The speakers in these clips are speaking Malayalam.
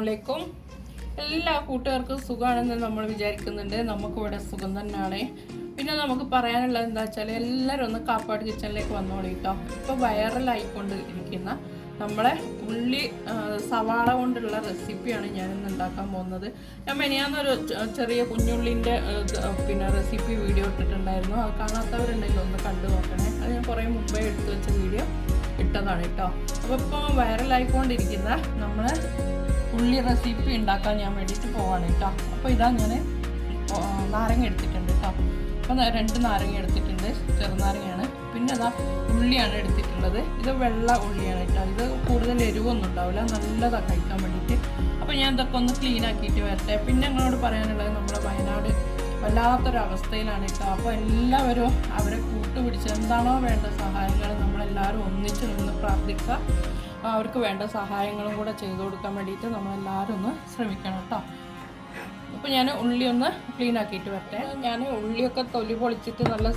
അലൈക്കും. എല്ലാ കൂട്ടുകാർക്കും സുഖമാണെന്ന് നമ്മൾ വിചാരിക്കുന്നുണ്ട്. നമുക്കിവിടെ സുഖം തന്നെയാണ്. പിന്നെ നമുക്ക് പറയാനുള്ളത് എന്താ വെച്ചാൽ എല്ലാവരും ഒന്ന് കാപ്പാട് കിച്ചണിലേക്ക് വന്നോളൂ കേട്ടോ. ഇപ്പോൾ വൈറലായിക്കൊണ്ട് ഇരിക്കുന്ന നമ്മളെ ഉള്ളി സവാള കൊണ്ടുള്ള റെസിപ്പിയാണ് ഞാനിന്ന് ഉണ്ടാക്കാൻ പോകുന്നത്. ഞാൻ മെനിയാന്നൊരു ചെറിയ കുഞ്ഞുള്ളിൻ്റെ റെസിപ്പി വീഡിയോ ഇട്ടിട്ടുണ്ടായിരുന്നു. അത് കാണാത്തവരുണ്ടെങ്കിൽ ഒന്ന് കണ്ടു നോക്കണേ. അത് ഞാൻ കുറേ മുമ്പേ എടുത്തു വെച്ച വീഡിയോ ഇട്ടതാണ് കേട്ടോ. അപ്പോൾ ഇപ്പോൾ വൈറലായിക്കൊണ്ടിരിക്കുന്ന നമ്മൾ ഉള്ളി റെസിപ്പി ഉണ്ടാക്കാൻ ഞാൻ വേണ്ടിയിട്ട് പോവാണ് കേട്ടോ. അപ്പോൾ ഇതാ ഞാൻ നാരങ്ങ എടുത്തിട്ടുണ്ട് കേട്ടോ. അപ്പോൾ 2 നാരങ്ങ എടുത്തിട്ടുണ്ട്, ചെറുനാരങ്ങയാണ്. പിന്നെ അതാ ഉള്ളിയാണ് എടുത്തിട്ടുള്ളത്. ഇത് വെള്ള ഉള്ളിയാണ് കേട്ടോ. ഇത് കൂടുതൽ എരിവൊന്നും ഉണ്ടാവില്ല, നല്ലതാണ് കഴിക്കാൻ വേണ്ടിയിട്ട്. അപ്പോൾ ഞാൻ ഇതൊക്കെ ഒന്ന് ക്ലീൻ ആക്കിയിട്ട് വരട്ടെ. പിന്നെ ഞങ്ങളോട് പറയാനുള്ളത് നമ്മുടെ വയനാട് വല്ലാത്തൊരവസ്ഥയിലാണ് കേട്ടോ. അപ്പോൾ എല്ലാവരും അവരെ കൂട്ടുപിടിച്ച് എന്താണോ വേണ്ട സഹായങ്ങൾ നമ്മളെല്ലാവരും ഒന്നിച്ച് നിന്ന് പ്രാർത്ഥിക്കുക. അവർക്ക് വേണ്ട സഹായങ്ങളും കൂടെ ചെയ്തു കൊടുക്കാൻ വേണ്ടിയിട്ട് നമ്മളെല്ലാവരും ഒന്ന് ശ്രമിക്കണം കേട്ടോ. അപ്പോൾ ഞാൻ ഉള്ളി ഒന്ന് ക്ലീൻ ആക്കിയിട്ട് വരട്ടെ. ഞാൻ ഉള്ളിയൊക്കെ തൊലി പൊളിച്ചിട്ട് നല്ല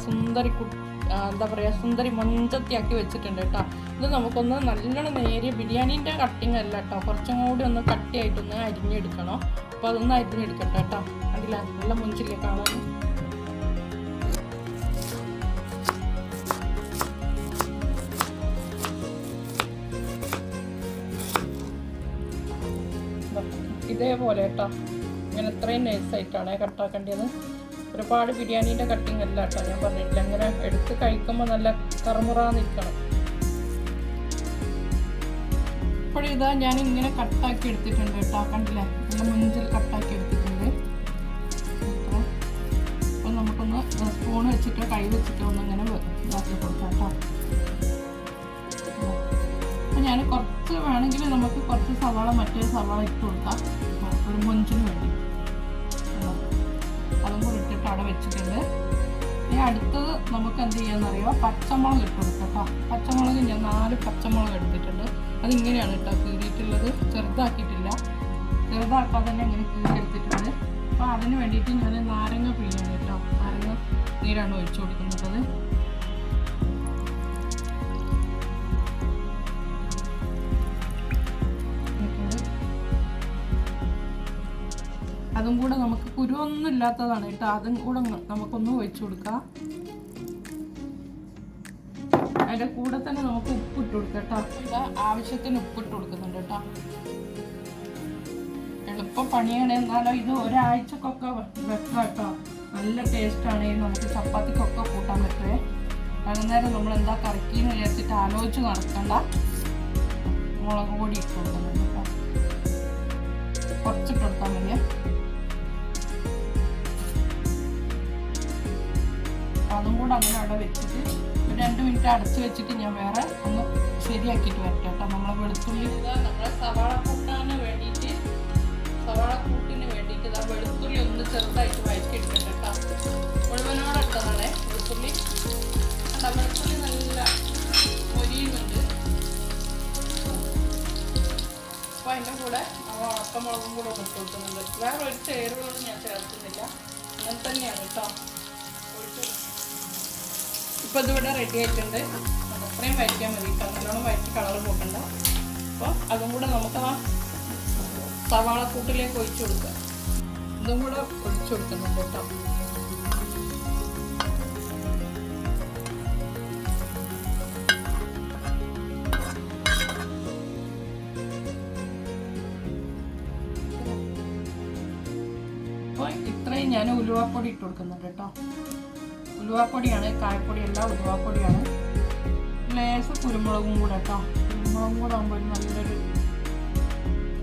സുന്ദരി മഞ്ചത്തിയാക്കി വെച്ചിട്ടുണ്ട് കേട്ടോ. ഇത് നമുക്കൊന്ന് നല്ലോണം നേരിയ ബിരിയാണീൻ്റെ കട്ടിങ് അല്ല കേട്ടോ, കുറച്ചും കൂടി ഒന്ന് കട്ടിയായിട്ടൊന്ന് അരിഞ്ഞെടുക്കണം. അപ്പോൾ അതൊന്ന് അരിഞ്ഞെടുക്കട്ടെ കേട്ടോ. അതില്ല നല്ല മുഞ്ചില്ലേ കാണാൻ. ഇതേപോലെ കേട്ടോ, ഇങ്ങനെ ഇത്രയും നൈസായിട്ടാണ് കട്ടാക്കേണ്ടത്. ഒരുപാട് ബിരിയാണീൻ്റെ കട്ടിങ് അല്ല കേട്ടോ, ഞാൻ പറഞ്ഞിട്ടില്ല. അങ്ങനെ എടുത്ത് കഴിക്കുമ്പോൾ നല്ല കറുമുറാന്നിരിക്കണം. ഇപ്പോഴിതാ ഞാൻ ഇങ്ങനെ കട്ടാക്കി എടുത്തിട്ടുണ്ട് കേട്ടോ, കണ്ടില്ലേ? നല്ല മുഞ്ചിൽ കട്ടാക്കി എടുത്തിട്ടുണ്ട്. അപ്പോൾ നമുക്കൊന്ന് സ്പൂൺ വെച്ചിട്ടോ കൈ വെച്ചിട്ടോ ഒന്നിങ്ങനെ ഇതാക്കി കൊടുക്കാം കേട്ടോ. അപ്പോൾ ഞാൻ കുറച്ച് വേണമെങ്കിൽ നമുക്ക് കുറച്ച് സവാള മറ്റേ സവാള ഇട്ട് കൊടുക്കാം, ഒരു മൊഞ്ചിന് വേണ്ടി. അതും കൂടി ഇട്ടിട്ട് അവിടെ വെച്ചിട്ടുണ്ട്. ഇനി അടുത്തത് നമുക്ക് എന്ത് ചെയ്യാമെന്നറിയാം, പച്ചമുളക് ഇട്ട് കൊടുക്കാം കേട്ടോ. പച്ചമുളക് ഞാൻ 4 പച്ചമുളക് എടുത്തിട്ടുണ്ട്. അതിങ്ങനെയാണ് കേട്ടോ കീറിയിട്ടുള്ളത്, ചെറുതാക്കിയിട്ടില്ല. ചെറുതാക്കാതെ തന്നെ ഇങ്ങനെ കീറിയെടുത്തിട്ടുണ്ട്. അപ്പോൾ അതിന് വേണ്ടിയിട്ട് ഞാൻ നാരങ്ങ പിഴിയാണ് കേട്ടോ. നാരങ്ങ നീരാണ് ഒഴിച്ചു കൊടുക്കുന്നത്. അതും കൂടെ നമുക്ക് കുരുവൊന്നും ഇല്ലാത്തതാണ് കേട്ടോ. അതും കൂടെ നമുക്കൊന്ന് ഒഴിച്ചു കൊടുക്കാം. അതിൻ്റെ കൂടെ തന്നെ നമുക്ക് ഉപ്പിട്ട് കൊടുക്കാം കേട്ടോ. ഇത് ആവശ്യത്തിന് ഉപ്പിട്ട് കൊടുക്കുന്നുണ്ട് കേട്ടോ. എളുപ്പം പണിയാണ്, എന്നാലും ഇത് ഒരാഴ്ചക്കൊക്കെ വെക്കാം കേട്ടോ. നല്ല ടേസ്റ്റാണ്. നമുക്ക് ചപ്പാത്തിക്കൊക്കെ കൂട്ടാൻ പറ്റുമേ. വൈകുന്നേരം നമ്മൾ എന്താ കറക്കിന്ന് വിചാരിച്ചിട്ട് ആലോചിച്ച് നടക്കണ്ട. മുളക് പൊടി ഇട്ട് കൊടുക്കുന്നുണ്ട് കേട്ടോ. കുറച്ചിട്ട് കൊടുത്താൽ മതിയേ. അതും കൂടെ അങ്ങനെ അവിടെ വെച്ചിട്ട് 2 മിനിറ്റ് അടച്ച് വെച്ചിട്ട് ഞാൻ വേറെ ഒന്ന് ശരിയാക്കിയിട്ട് വരട്ടെ കേട്ടോ. നമ്മളെ വെളുത്തുള്ളി നമ്മളെ സവാള കൂട്ടിന് വേണ്ടിയിട്ട് വെളുത്തുള്ളി ഒന്ന് ചെറുതായിട്ട് വഴറ്റിയെടുക്കട്ടെ കേട്ടോ. മുഴുവനോടെ ഇട്ടതാണേ വെളുത്തുള്ളി. വെളുത്തുള്ളി നല്ല മൊരിയുന്നുണ്ട്. അപ്പോൾ അതിൻ്റെ കൂടെ ഉണക്കമുളകും കൂടെ ഇട്ട് കൊടുക്കുന്നുണ്ട്. വേറെ ഒരു ചേരുവകളും ഞാൻ ചേർക്കുന്നില്ല, അങ്ങനെ തന്നെയാണ് കേട്ടോ. ഇപ്പോൾ ഇതിവിടെ റെഡി ആയിട്ടുണ്ട്. അത്രയും വഴറ്റിയാൽ മതി കേട്ടോ, നല്ലോണം വഴറ്റി കളർ പോക്കണ്ട. അപ്പോൾ അതും കൂടെ നമുക്ക് ആ സവാളക്കൂട്ടിലേക്ക് ഒഴിച്ചു കൊടുക്കാം. ഇതും കൂടെ ഒഴിച്ചു കൊടുക്കുന്നുണ്ട് കേട്ടോ. അപ്പോൾ ഇത്രയും ഞാൻ ഉലുവാപ്പൊടി ഇട്ട് കൊടുക്കുന്നുണ്ട് കേട്ടോ. ഉലുവാപ്പൊടിയാണ്, കായപ്പൊടിയല്ല, ഉലുവാപ്പൊടിയാണ്. ലേശം കുരുമുളകും കൂടെ കേട്ടോ. കുരുമുളകും കൂടെ ആകുമ്പോൾ ഒരു നല്ലൊരു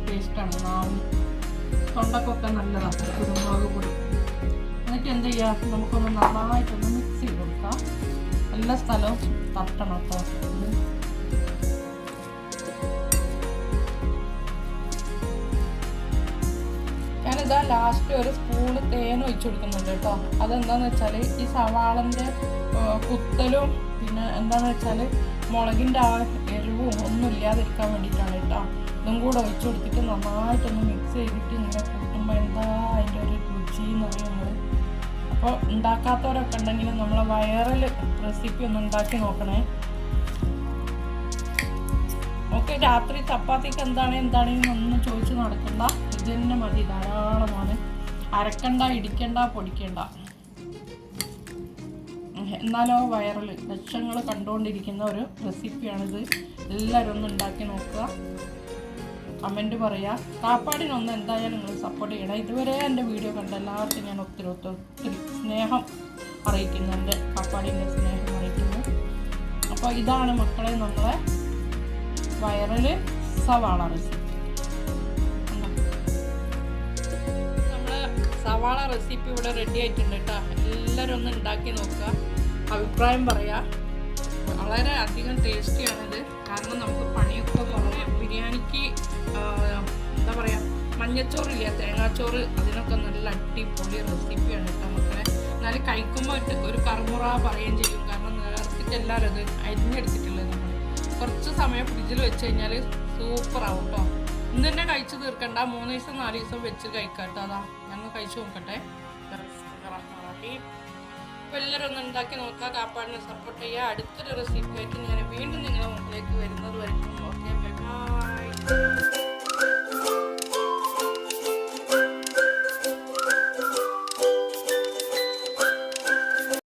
ടേസ്റ്റാണ്. നാവും തൊണ്ടക്കൊക്കെ നല്ലതാണ് കുരുമുളക് പൊടി. എന്നിട്ട് എന്ത് ചെയ്യുക, നമുക്കൊന്ന് നന്നായിട്ടൊന്ന് മിക്സ് ചെയ്ത് കൊടുക്കാം. എല്ലാ സ്ഥലവും തട്ടണം കേട്ടോ. ഞാനിതാ ലാസ്റ്റ് ഒരു സ്പൂണ് തേൻ ഒഴിച്ചു കൊടുക്കുന്നുണ്ട് കേട്ടോ. അതെന്താണെന്ന് വെച്ചാൽ ഈ സവാളൻ്റെ കുത്തലും പിന്നെ എന്താണെന്ന് വെച്ചാൽ മുളകിൻ്റെ ആ എരിവും ഒന്നും ഇല്ലാതിരിക്കാൻ വേണ്ടിയിട്ടാണ് കേട്ടോ. ഇതും കൂടെ ഒഴിച്ചു കൊടുത്തിട്ട് നന്നായിട്ടൊന്ന് മിക്സ് ചെയ്തിട്ട് ഇങ്ങനെ കൂട്ടുമ്പോൾ എന്താ അതിൻ്റെ ഒരു രുചി എന്ന് പറയുന്നത്. അപ്പോൾ ഉണ്ടാക്കാത്തവരൊക്കെ ഉണ്ടെങ്കിൽ നമ്മളെ വൈറൽ റെസിപ്പി ഒന്ന് ഉണ്ടാക്കി നോക്കണേ. നമുക്ക് രാത്രി ചപ്പാത്തിക്ക് എന്താണെന്നൊന്നും ചോദിച്ച് നടക്കണ്ട. ഇത് തന്നെ മതി, ധാരാളമാണ്. അരക്കണ്ട, ഇടിക്കണ്ട, പൊടിക്കണ്ട. എന്നാലോ വൈറൽ ലക്ഷങ്ങൾ കണ്ടുകൊണ്ടിരിക്കുന്ന ഒരു റെസിപ്പിയാണിത്. എല്ലാവരും ഒന്ന് ഉണ്ടാക്കി നോക്കുക, കമൻറ്റ് പറയുക. കാപ്പാടിനൊന്ന് എന്തായാലും നിങ്ങൾ സപ്പോർട്ട് ചെയ്യണം. ഇതുവരെ എൻ്റെ വീഡിയോ കണ്ട എല്ലാവർക്കും ഞാൻ ഒത്തിരി സ്നേഹം അറിയിക്കുന്നു, എൻ്റെ കാപ്പാടിൻ്റെ സ്നേഹം അറിയിക്കുന്നു. അപ്പോൾ ഇതാണ് മക്കളെ നമ്മളെ വൈറൽ സവാള റെസിപ്പി. നമ്മളെ സവാള റെസിപ്പി ഇവിടെ റെഡി ആയിട്ടുണ്ട് കേട്ടോ. എല്ലാവരും ഒന്ന് ഉണ്ടാക്കി നോക്കുക, അഭിപ്രായം പറയാം. വളരെ അധികം ടേസ്റ്റിയാണിത്. കാരണം നമുക്ക് പണിയൊക്കെ കുറേ ബിരിയാണിക്ക് എന്താ പറയുക, മഞ്ഞച്ചോറില്ല, തേങ്ങാച്ചോറ്, അതിനൊക്കെ നല്ല അടിപൊളി റെസിപ്പിയാണ് കേട്ടോ മക്കളെ. എന്നാലും കഴിക്കുമ്പോൾ ഒരു കറുമുറ പറയുകയും ചെയ്യും. കാരണം നേരത്തേക്ക് എല്ലാവരും അത് അരിഞ്ഞെടുത്തിട്ടുള്ളത്. നമ്മൾ കുറച്ച് സമയം ഫ്രിഡ്ജിൽ വെച്ച് കഴിഞ്ഞാൽ സൂപ്പറാവും കേട്ടോ. ഇന്ന് തന്നെ കഴിച്ച് തീർക്കണ്ട, 3 ദിവസം 4 ദിവസം വെച്ച് കഴിക്കാം കേട്ടോ. അതാ ഞങ്ങൾ കഴിച്ചു നോക്കട്ടെ. അപ്പോൾ എല്ലാവരും ഒന്ന് ഉണ്ടാക്കി നോക്കുക, കാപ്പാടിനെ സപ്പോർട്ട് ചെയ്യുക. അടുത്തൊരു റെസിപ്പി ആയിട്ട് ഞാൻ വീണ്ടും നിങ്ങളുടെ മുമ്പിലേക്ക് വരുന്നത് വரைക്കും ഓക്കെ, ബൈ ബൈ.